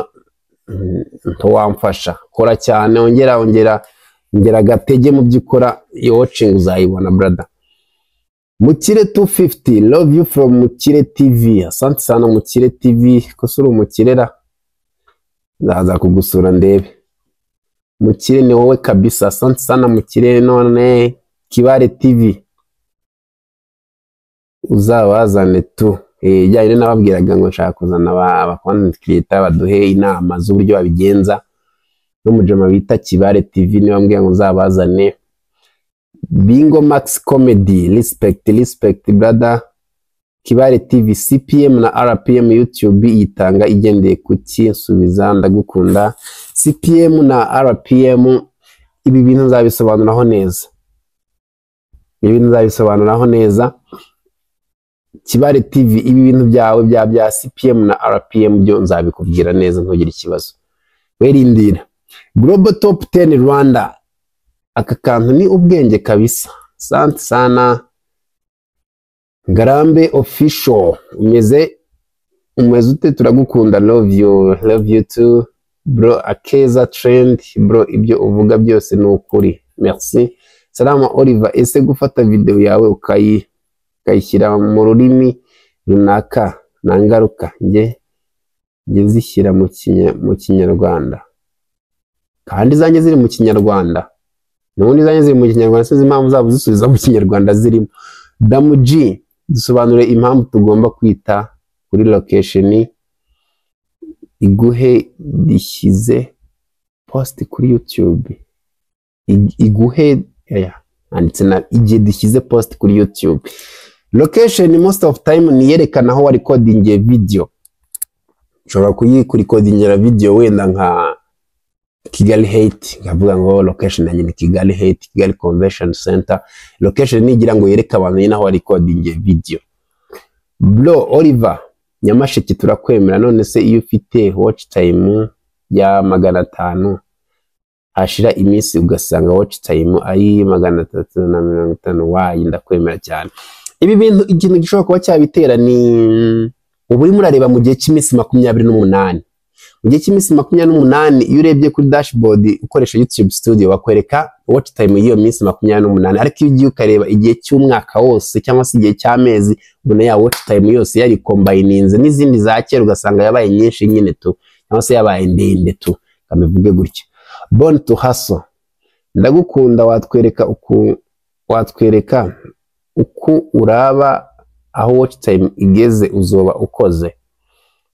wamfasha kora cyane, ongera gatege mu byukora, iyo watching uzayibona brother. Mukire 250 love you from Mukire TV. Asante sana Mukire TV, ko suri umukirera ndaza kugusura ndebe. Mukire ni wowe kabisa, asante sana Mukire. None Kibare TV uzabazane tu. Jyanye nababwiraga ngo nshaka kuzana aba content creator baduhe inama z'uburyo babigenza, no mujama bita Kibare TV ni bambwiye ngo uzabazane. Bingo Max Comedy, respect brother. Kibare TV CPM na RPM YouTube yitanga igendeye kuki, nsubiza ndagukunda. CPM na RPM ibi bintu nzabisobanuraho neza. Kibare TV ibi bintu byawe bya CPM na RPM byo nzabikubwira neza, ntugire ikibazo, werindira. Global Top 10 Rwanda, aka kantu ni ubwenge kabisa, asante sana. Ngarambe Official, umeze ute? Turagukunda, love you too bro. Akeza Trend bro, ibyo uvuga byose ni ukuri, merci. Salama Oliver, ese gufata video yawe ukayishyira mu rurimi runaka na ngaruka nge zishyira mu Kinyarwanda, kandi zanjye ziri mu Kinyarwanda, nubundi zanjye ziri mu Kinyarwanda, sinzi impamvu zabo zisubiza mu Kinyarwanda zirimo. Damu G, dusobanure impamvu tugomba kwita kuri location. Iguhe dishyize post kuri YouTube, iguhe anditse na igihe dishyize post kuri YouTube. Location most of time niyerekana aho wari recording video. Ushobora kuyikodingira video wenda nka Kigali Hate, ngavuga ngo location nanjye ni Kigali Hate, Kigali Convention Center. Location nigira ngo yereka abantu nyine aho wari recording video. Bro Oliver Nyamasheke turakwemera, none se iyo ufite watch time ya 500 hashira iminsi ugasanga watch time ari 350, wayi ndakwemera cyane. Ibi bintu ikintu gishobora kuba cyabitera ni uburi murareba mu gihe cy'iminsi 28. Mu gihe cy'iminsi 28 iyo urebye kuri dashboard ukoresha YouTube Studio bakwereka watch time y'iyo minsi 28, ariko iyo ugiye ukareba igihe cy'umwaka wose cyangwa se igihe cy'amezi, ubona ya watch time yose yari combininze n'izindi za kera ugasanga yabaye nyinshi nyine tu, cyangwa se yabaye ndende tu, kamivuge gutya. Born to Hustle, ndagukunda, watwereka uko uraba aho watch time igeze uzoba ukoze.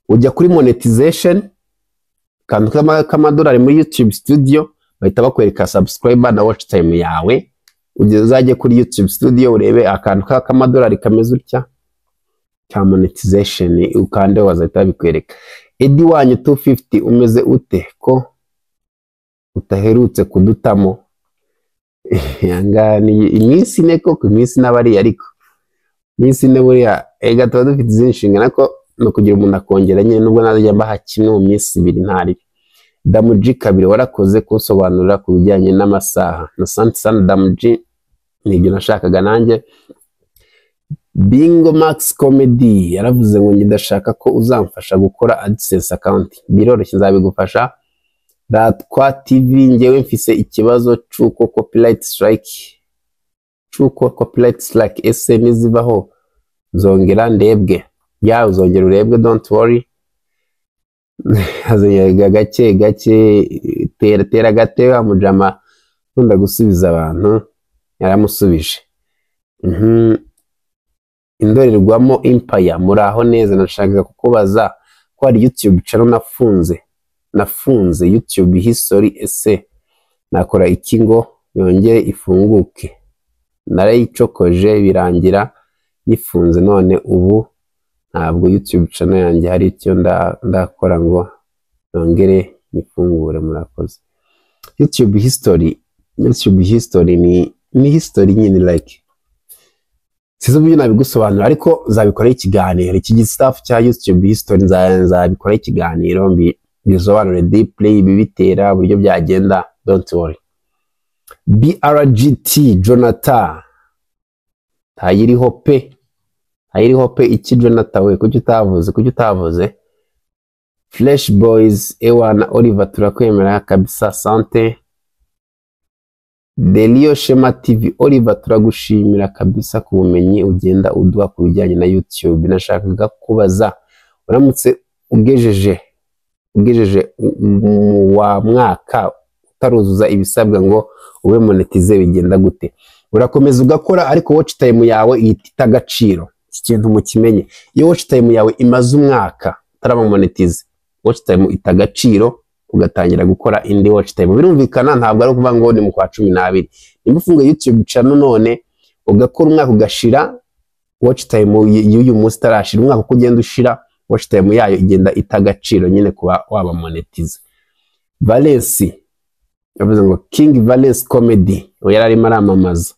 Ujya kuri monetization kantu k'amadolari muri YouTube Studio bahita bakwereka subscriber na watch time yawe. Uzajye kuri YouTube Studio urebe akantu k'amadolari kameze utya ka monetization ukande wazahita bikwereka. Edi wanyu 250 umeze ute ko utaherutse kudutamo? Yangani iminsi neko ku iminsi n'abari ariko iminsi ne buriya ega tuba dufite izinshinga nako no kugira umuntu akongera nyine nubwo nazajya mbaha kimwe mu minsi 2 ntari. Damuji kabiri warakoze kunsobanurira ku bijyanye n'amasaha. Na sana Damuji nibyo nashakaga nanjye. Bingo Max Comedy yaravuze ngo ndashaka ko uzamfasha gukora AdSense account. Biroroshye nzabigufasha. Ratwa TV ngewe mfise ikibazo cy'uko copyright strike ese nizibaho zongera ndebwe. Ya uzongera urebwe, don't worry. Hazongera gake tera gateba mujama nkunda gusubiza abantu yaramusubije. Indorerwamo Empire muraho neza, nashaka kukubaza ko ari YouTube channel nafunze YouTube history ese nakora iki ngo yongere ifunguke? Narayicokoje birangira yifunze, none ubu ntabwo YouTube channel yanjye hari icyo ndakora ngo yongere ifungure. Murakoze. YouTube history ni history nyine like sizo byo nabigusobanura ariko zabikora ikiganiro. Iki staff cya YouTube history nzabikora ikiganiro bisobanure deeply bibitera buryo byagenda, don't worry. BRGT Jonathan tayiriho pe iki Jonathan we kuki utavuze? Flash Boys Ewana Oliver turakwemera kabisa, sante. Delio Shema TV Oliver turagushimira kabisa ku bumenyi ugenda uduha ku bijyanye na YouTube. Nashakaga kubaza uramutse ugejeje wa mwaka utaruzuza ibisabwa ngo ube monetize bigenda gute? Urakomeza ugakora ariko watch time yawe ihita agaciro. Iki kintu mukimenye, iyo watch time yawe imaze umwaka utaraba monetize, watch time ita agaciro ugatangira gukora indi watch time. Birumvikana ntabwo ari ukuvuga ngo ni mu kwa 12. Nimba ufunga YouTube channel none ugakora umwaka ugashira, watch time y'uyu munsi tarashira, umwaka uko ugenda ushira watch time yayo igenda ita agaciro nyine kuba waba monetize. Valence yavuze ngo King Valence Comedy yararimo aramamaza.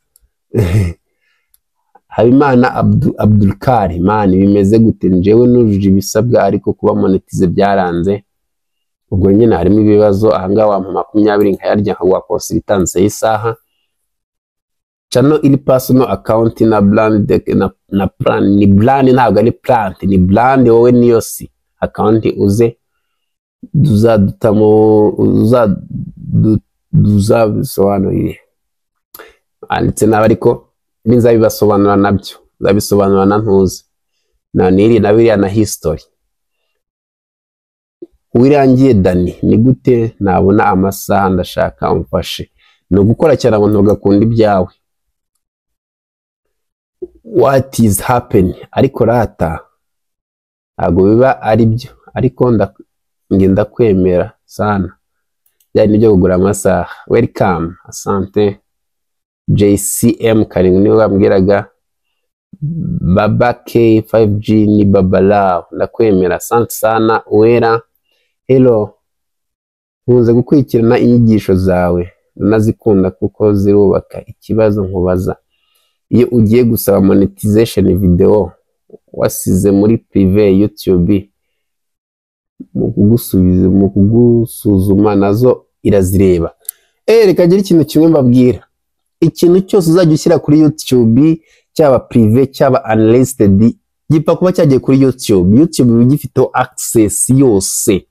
Habimana Abdulkari man bimeze gute? Njewe nujuje ibisabwa ariko kuba monetize byaranze. Ubwo nyine harimo ibibazo ahanga wa 20 nkayarya nkagwa post bitanze isaha. Channel iri personal account na brand na plan ni brand ntabwo ari plant ni brand wowe niyo si account uze duzabisobanurire anditse n'abariko binzabibasobanura nabyo zabisobanura na ntuzi na niri na biriya na history. Wirangiye Dani ni gute nabona amasaha ndashaka umfashe? No gukora cyane abantu bagakunda ibyawe. What is happening? Ariko rata ntabwo biba ari byo, ariko ngenda kwemera sana byari nibyo kugura amasaha. Welcome, asante. JCM Karingu niwe bambwiraga. Baba K 5G ni babala ndakwemera, asante sana. Wera hello, nkunze gukurikirana inyigisho zawe nazikunda kuko zirubaka. Ikibazo nkubaza, iyo ugiye gusaba monetization video wasize muri prive YouTube mu kugusuzuma nazo irazireba? Reka gira ikintu kimwe mbabwira, ikintu cyose uzajya ushyira kuri YouTube cyaba prive cyaba unlisted gipfa kuba cyagiye kuri YouTube bigifite access yose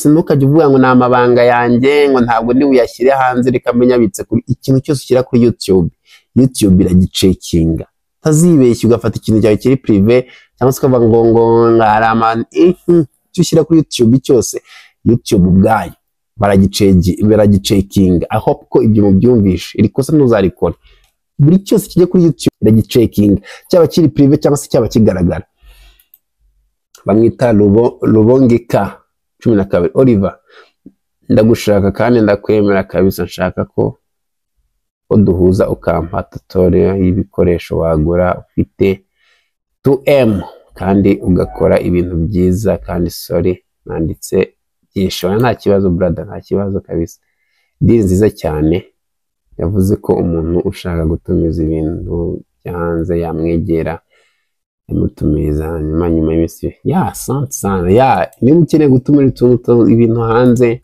ntukajye uvuga ngo namabanga yanjye ngo ntabwo ndi uyashyire hanze reka menya bitse kuri ikintu cyose ushyira kuri YouTube iragicekinga. Tazibeshye ugafata ikintu cyawe kiri prive cyangwa se ukavuga ngo ngarama cyushyira kuri YouTube cyose, YouTube ubwayo baragicekinga. I hope ko ibyo mubyumvishe, iri kosa ntuzarikora. buri cyose kijye kuri YouTube iragicekinga, cyaba kiri prive cyangwa se cyaba kigaragara. Bamwita Rubongeka 12. Oliver, ndagushaka kandi ndakwemera kabisa, nshaka ko duhuza ukampa tutorial y'ibikoresho wagura ufite 2M kandi ugakora ibintu byiza kandi sorry nanditse byinshi. Nta kibazo brother, nta kibazo kabisa. Deal nziza cyane. Yavuze ko umuntu ushaka gutumiza ibintu byanze yamwegera yamutumiza nyuma y'imisi. Sana niba ukeneye gutumira ibintu hanze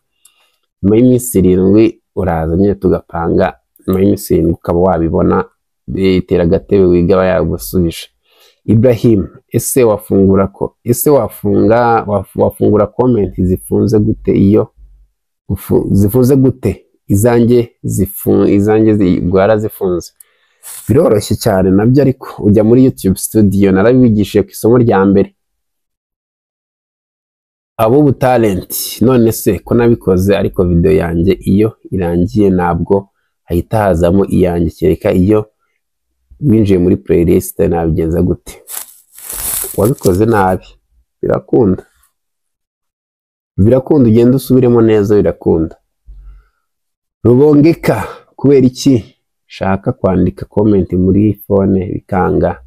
nyuma y'imisi 7 uraza nyine tugapanga, nyuma y'imisi 7 ukaba wabibona, bitera agatebe wiga yagusubisha. Ibrahim, ese wafungura comment zifunze gute? Iyo zifunze gute? Izanjye zigwara zifunze. Biroroshye cyane nabyo, ariko ujya muri YouTube studio, narabigishije ku isomo rya mbere. Abo talent none se ko nabikoze, ariko video yanjye iyo irangiye ntabwo hahita hazamo iyanjye, kereka iyo winjiye muri playlist. Nabigenza gute? Wabikoze nabi. Birakunda ugenda usubiremo neza, birakunda. Rubongeka, kubera iki shaka kwandika comment muri phone bikanga?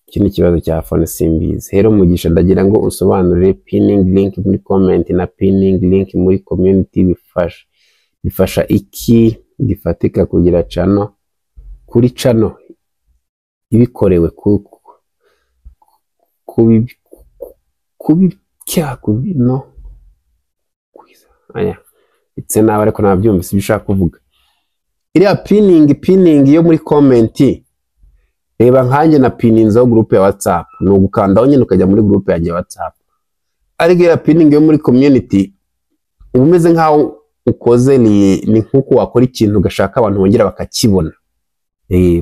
Iki ni ikibazo cya phone simbizi. Hero Mugisha, ndagira ngo usobanurire pinning link muri comment na pinning link muri community bifasha iki gifatika kugira channel kuri channel ibikorewe no aya itse nawe, ariko nabyumvise bishaka kuvuga. Iriya pinning yo muri comment, reba nkanjye na pinninzo group ya WhatsApp, no gukandaho nyine ukajya muri group ya WhatsApp. Ariko iriya pinning yo muri community ubumeze nkaho ukoze ni nkuko wakora ikintu ugashaka abantu bongera bakakibona,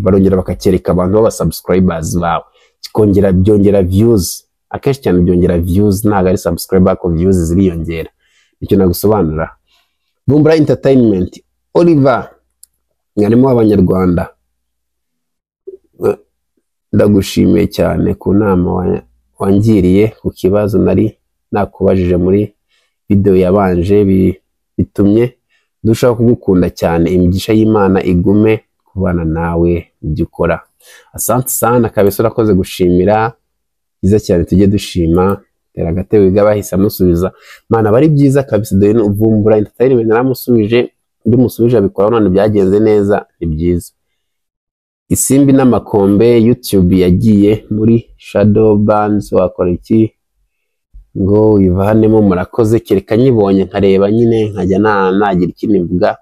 barongera bakakereka abantu baba subscribers bawe, kikongera byongera views. Akenshi cyane byongera views, ntago ari subscriber ko views ziriyongera. Icyo nagusobanura. Bumbura Entertainment, Oliver, mwarimo w'Abanyarwanda, ndagushimiye cyane ku nama wangiriye ku kibazo nari nakubajije muri video yabanje, bitumye ndushaho kugukunda cyane. Imigisha y'Imana igume kubana nawe byukora. Asante sana kabisa, urakoze gushimira. Byiza cyane, tujye dushima. Tera agatebe wiga bahise amusubiza. Mana bari byiza kabisa. Dore Bumbura Entertainment naramusubije, ndimusubije abikora none byagenze neza, ni byiza. Isimbi n'amakombe, YouTube yagiye muri shadow bands, wakora iki ngo wivanemo? Murakoze, kereka nyibonye nkareba nyine nkajya nagira ikindi mvuga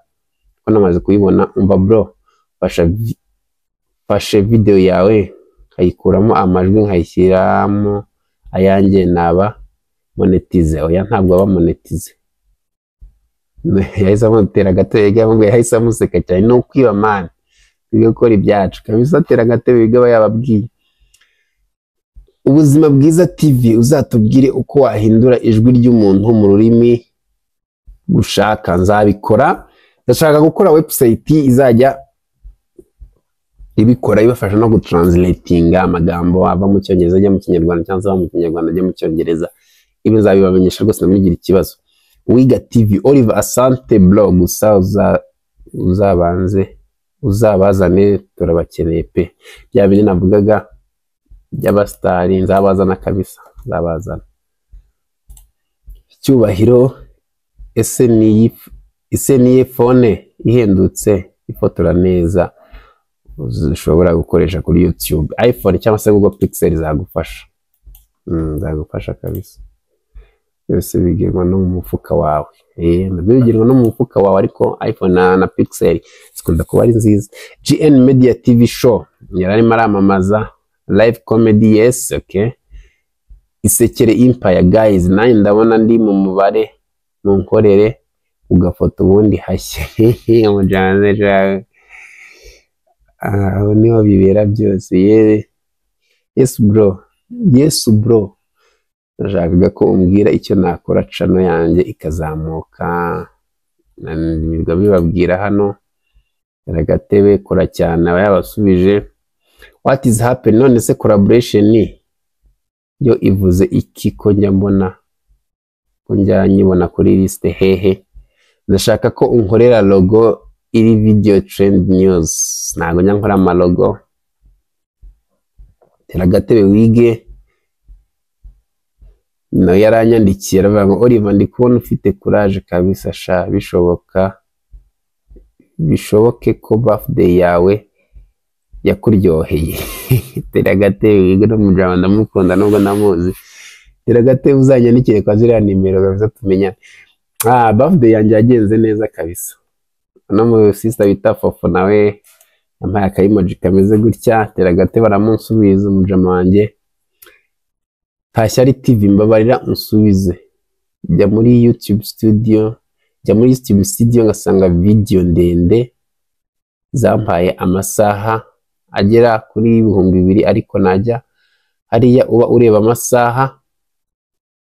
ko namaze kuyibona. Umva bro, fashe video yawe kayikuramo amajwi nkayishyiramo ayanjye, naba monetize. Oya ntabwo aba monetize. Yahise amutera agatebe ngo yahise amuseka cyane, no kwiba man gukora ibyacu kabisa. Atera agatebe bigaba yababwiye. Ubuzima Bwiza TV, uzatubwire uko wahindura ijwi ry'umuntu mu rurimi gushaka. Nzabikora. Ndashaka gukora website izajya ibikora ibafasha no gutranslatinga amagambo ava mu cyongereza ajya mu kinyarwanda, cyangwa ava mu kinyarwanda ajya mu cyongereza. Ibi nzabibamenyesha rwose, namugira ikibazo. Wiga TV, Oliver, asante bro, gusa uzabazane turabakeneye pe. Bya bindi navugaga by'abastari nzabazana kabisa, nzabazana. Cyubahiro, ese niye phone ihendutse ifotora neza ushobora gukoresha kuri YouTube? iPhone cyangwa se Google Pixel zagufasha. Zagufasha kabisa. Yose bigenwa no mu mufuka wawe. Bigenwa no mu mufuka wawe, ariko iPhone na Pixel zikunda kuba ari nziza. GN Media TV show yararimo aramamaza live comedy. Yes, okay. Isekere Empire guys, nanjye ndabona ndi mu mubare, mu nkorere ugafoto ubundi hashye umujane jawe. Niho bibera byose. Yes bro, ndashaka ko umbwira icyo nakora channel yanjye ikazamuka. Nibwo bibabwira hano tera agatebe kora cyane aba yabasubije. What is happening? None se collaboration yo ivuze iki ko njya mbona ko njya nyibona kuri liste hehe? Ndashaka ko unkorera logo iri video trend news. Ntago njya nkora ama logo. Tera agatebe wige. No yaranyandikiye aravuga ngo Oliver ndi kubona ufite courage kabisa sha bishoboke ko birthday yawe yakuryoheye. Tera agatebe wige no mu Rwanda ndamukunda nubwo namuzi. Tera agatebe uzanyandikire kwa ziriya nimero gavuze tumenya. Birthday yanjye yagenze neza kabisa. No mu sister bita Fofo nawe yampaye akaimoji kameze gutya. Tera agatebe aramunsubiza umujama wanjye. Tashyari TV mbabarira unsubize. Jya muri YouTube studio ngasanga video ndende zampaye amasaha agera kuri 2000 ariko najya hariya uba ureba amasaha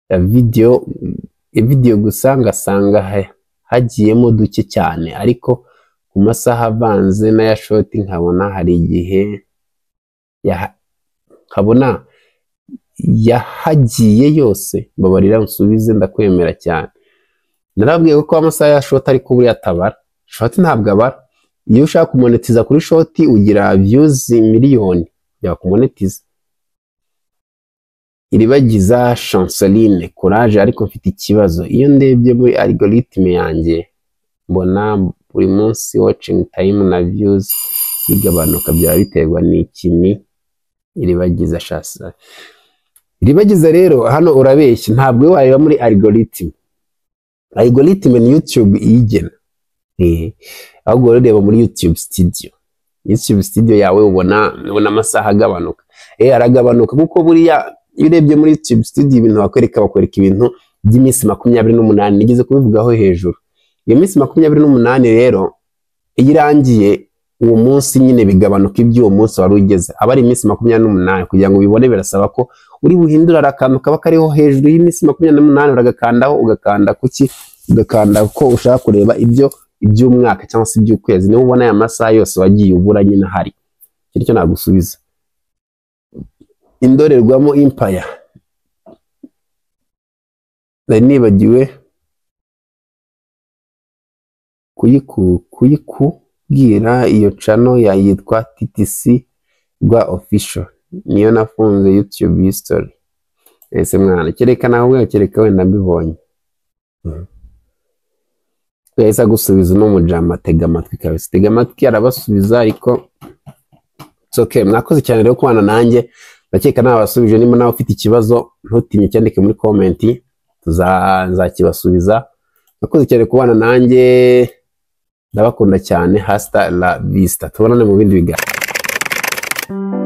ya video gusa ngasanga hagiyemo duke cyane ariko ku masaha avanze n'aya short nkabona hari igihe nkabona yahagiye yose. Mbabarira unsubize ndakwemera cyane. Narabwiye ko amasaha ya short ariko buri atabara. Short ntabwo abara. Iyo ushaka kumonetiza kuri short ugira views miliyoni ya kumonetiza. Iribagiza Chanceline courage ariko mfite ikibazo. Iyo ndebye muri algorithm yanjye mbona buri munsi watching time na views bigabanuka byaba biterwa n'ikini. Iribagiza shasa. Iribagiza rero hano urabeshya ntabwo wareba muri algorithm. Algorithm ni YouTube igena. Ahubwo ureba muri YouTube studio yawe ubona amasaha agabanuka. Aragabanuka kuko buriya iyo urebye muri YouTube studio ibintu bakwereka ibintu by'iminsi 28 nigeze kubivugaho hejuru. Iyo minsi 28 rero irangiye uwo munsi nyine bigabanuka iby'uwo munsi wari ugeze. Aba ari iminsi 28 kugira ngo ubibone birasaba ko uri buhindura arakantu kaba kariho hejuru y'iminsi 28 uragakandaho ugakanda kuki ugakanda ko ushaka kureba iby'umwaka cyangwa se iby'ukwezi. Niho ubona aya masaha yose wagiye ubura nyine hari. Cyo nagusubiza. Indorerwamo Empire nibagiwe kuyikubwira iyo channel yitwa TTC rwa official niyo nafunze YouTube history. Ese mwana kerekana ahubwo kereka wenda mbibonye. Yahise gusubiza no mujama tega amatwi kabisa. Tega amatwi arabasubiza ariko okay. Mwakoze cyane rero kubana nanjye. Ndakeka nabasubije nimba nawe ufite ikibazo ntutinye cyandike muri comment nzakibasubiza. Mwakoze cyane kubana nanjye. Ndabakunda cyane. Hasta la vista. Tubonane mu bindi biganiro.